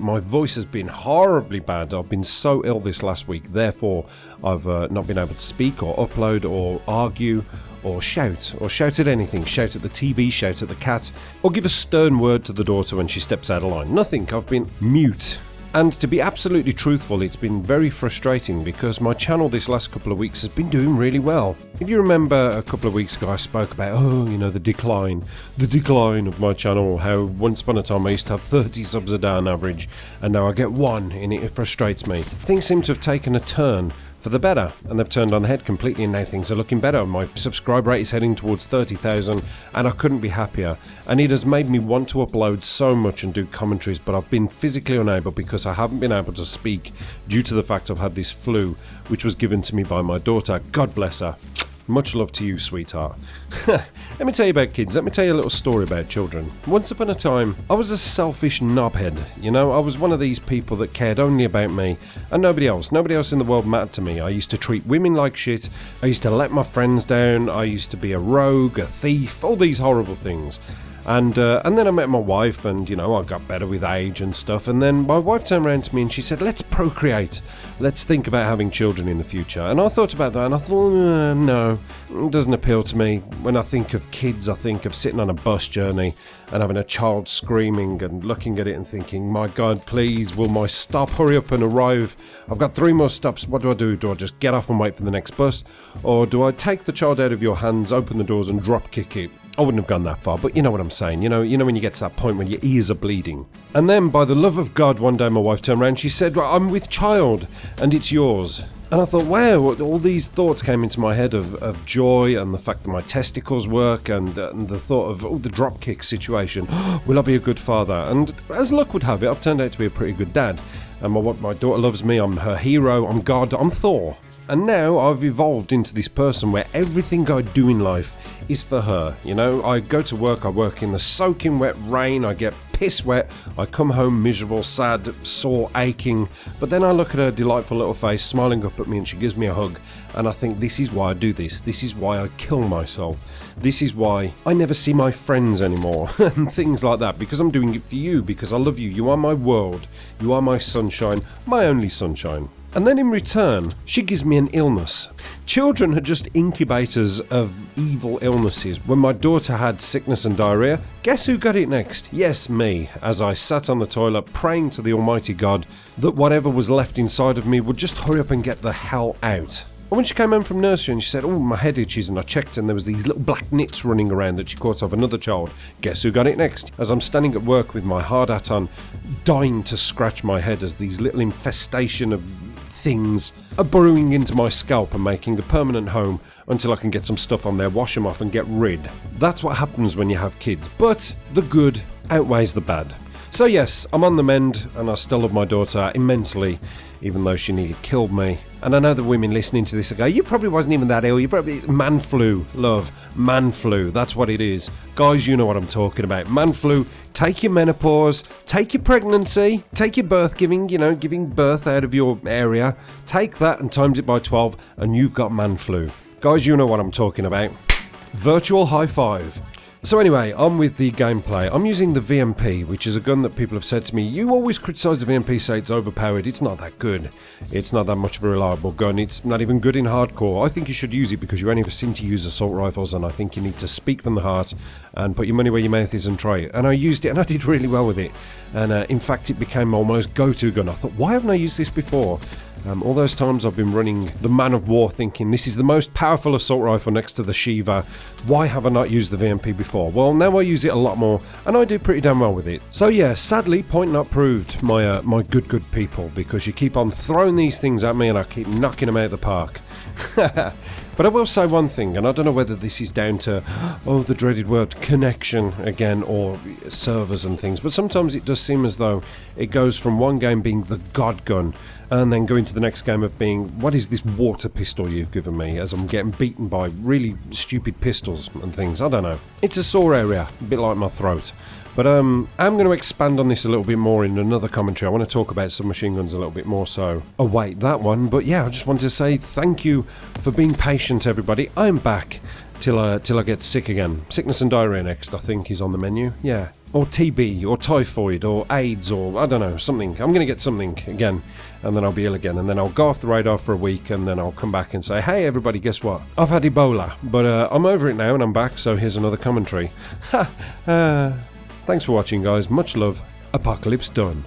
my voice has been horribly bad. I've been so ill this last week, therefore I've not been able to speak or upload or argue or shout at anything. Shout at the TV, shout at the cat, or give a stern word to the daughter when she steps out of line. Nothing. I've been mute. And to be absolutely truthful, it's been very frustrating because my channel this last couple of weeks has been doing really well. If you remember a couple of weeks ago I spoke about, the decline of my channel, how once upon a time I used to have 30 subs a day on average, and now I get 1, and it frustrates me. Things seem to have taken a turn for the better, and they've turned on the head completely, and now things are looking better. My subscribe rate is heading towards 30,000, and I couldn't be happier. And it has made me want to upload so much and do commentaries, but I've been physically unable because I haven't been able to speak due to the fact I've had this flu, which was given to me by my daughter. God bless her. Much love to you, sweetheart. Let me tell you about kids. Let me tell you a little story about children. Once upon a time, I was a selfish knobhead. I was one of these people that cared only about me and nobody else. Nobody else in the world mattered to me. I used to treat women like shit. I used to let my friends down. I used to be a rogue, a thief, all these horrible things. And then I met my wife, and I got better with age and stuff, and then my wife turned around to me and she said, let's procreate, let's think about having children in the future. And I thought about that and I thought, no, it doesn't appeal to me. When I think of kids, I think of sitting on a bus journey and having a child screaming and looking at it and thinking, my God, please, will my stop hurry up and arrive? I've got 3 more stops. What do? Do I just get off and wait for the next bus? Or do I take the child out of your hands, open the doors and drop kick it? I wouldn't have gone that far, but you know what I'm saying. You know when you get to that point when your ears are bleeding. And then, by the love of God, one day my wife turned around and she said, well, I'm with child, and it's yours. And I thought, wow, all these thoughts came into my head of joy and the fact that my testicles work and the thought of the dropkick situation. Will I be a good father? And as luck would have it, I've turned out to be a pretty good dad. And my daughter loves me, I'm her hero, I'm God, I'm Thor. And now I've evolved into this person where everything I do in life is for her. I go to work, I work in the soaking wet rain, I get piss wet, I come home miserable, sad, sore, aching, but then I look at her delightful little face smiling up at me and she gives me a hug, and I think this is why I do this is why I kill myself, this is why I never see my friends anymore, and things like that, because I'm doing it for you, because I love you, you are my world, you are my sunshine, my only sunshine. And then in return, she gives me an illness. Children are just incubators of evil illnesses. When my daughter had sickness and diarrhea, guess who got it next? Yes, me, as I sat on the toilet praying to the Almighty God that whatever was left inside of me would just hurry up and get the hell out. And when she came home from nursery and she said, my head itches, and I checked and there was these little black nits running around that she caught off another child, guess who got it next? As I'm standing at work with my hard hat on, dying to scratch my head as these little infestation of things are burrowing into my scalp and making a permanent home until I can get some stuff on there, wash them off and get rid. That's what happens when you have kids, but the good outweighs the bad. So yes, I'm on the mend and I still love my daughter immensely, even though she nearly killed me. And I know the women listening to this will go, you probably wasn't even that ill, you probably... Man flu, love, man flu, that's what it is. Guys, you know what I'm talking about. Man flu, take your menopause, take your pregnancy, take your birth giving, giving birth out of your area, take that and times it by 12 and you've got man flu. Guys, you know what I'm talking about. Virtual high five. So anyway, on with the gameplay. I'm using the VMP, which is a gun that people have said to me, you always criticise the VMP, say it's overpowered. It's not that good. It's not that much of a reliable gun. It's not even good in hardcore. I think you should use it because you only seem to use assault rifles, and I think you need to speak from the heart and put your money where your mouth is and try it. And I used it and I did really well with it. And in fact, it became my almost go-to gun. I thought, why haven't I used this before? All those times I've been running the Man of War thinking this is the most powerful assault rifle next to the Shiva. Why have I not used the VMP before? Well, now I use it a lot more and I do pretty damn well with it. So yeah, sadly, point not proved, my good people, because you keep on throwing these things at me and I keep knocking them out of the park. But I will say one thing, and I don't know whether this is down to, the dreaded word, connection again, or servers and things, but sometimes it does seem as though it goes from one game being the god gun, and then going to the next game of being, what is this water pistol you've given me, as I'm getting beaten by really stupid pistols and things, I don't know. It's a sore area, a bit like my throat. But I'm going to expand on this a little bit more in another commentary. I want to talk about submachine guns a little bit more, so await that one. But yeah, I just wanted to say thank you for being patient, everybody. I'm back till I get sick again. Sickness and diarrhea next, I think, is on the menu. Yeah. Or TB, or typhoid, or AIDS, or I don't know, something. I'm going to get something again, and then I'll be ill again, and then I'll go off the radar for a week, and then I'll come back and say, hey everybody, guess what? I've had Ebola, but I'm over it now, and I'm back, so here's another commentary. Thanks for watching, guys. Much love. Apocalypse done.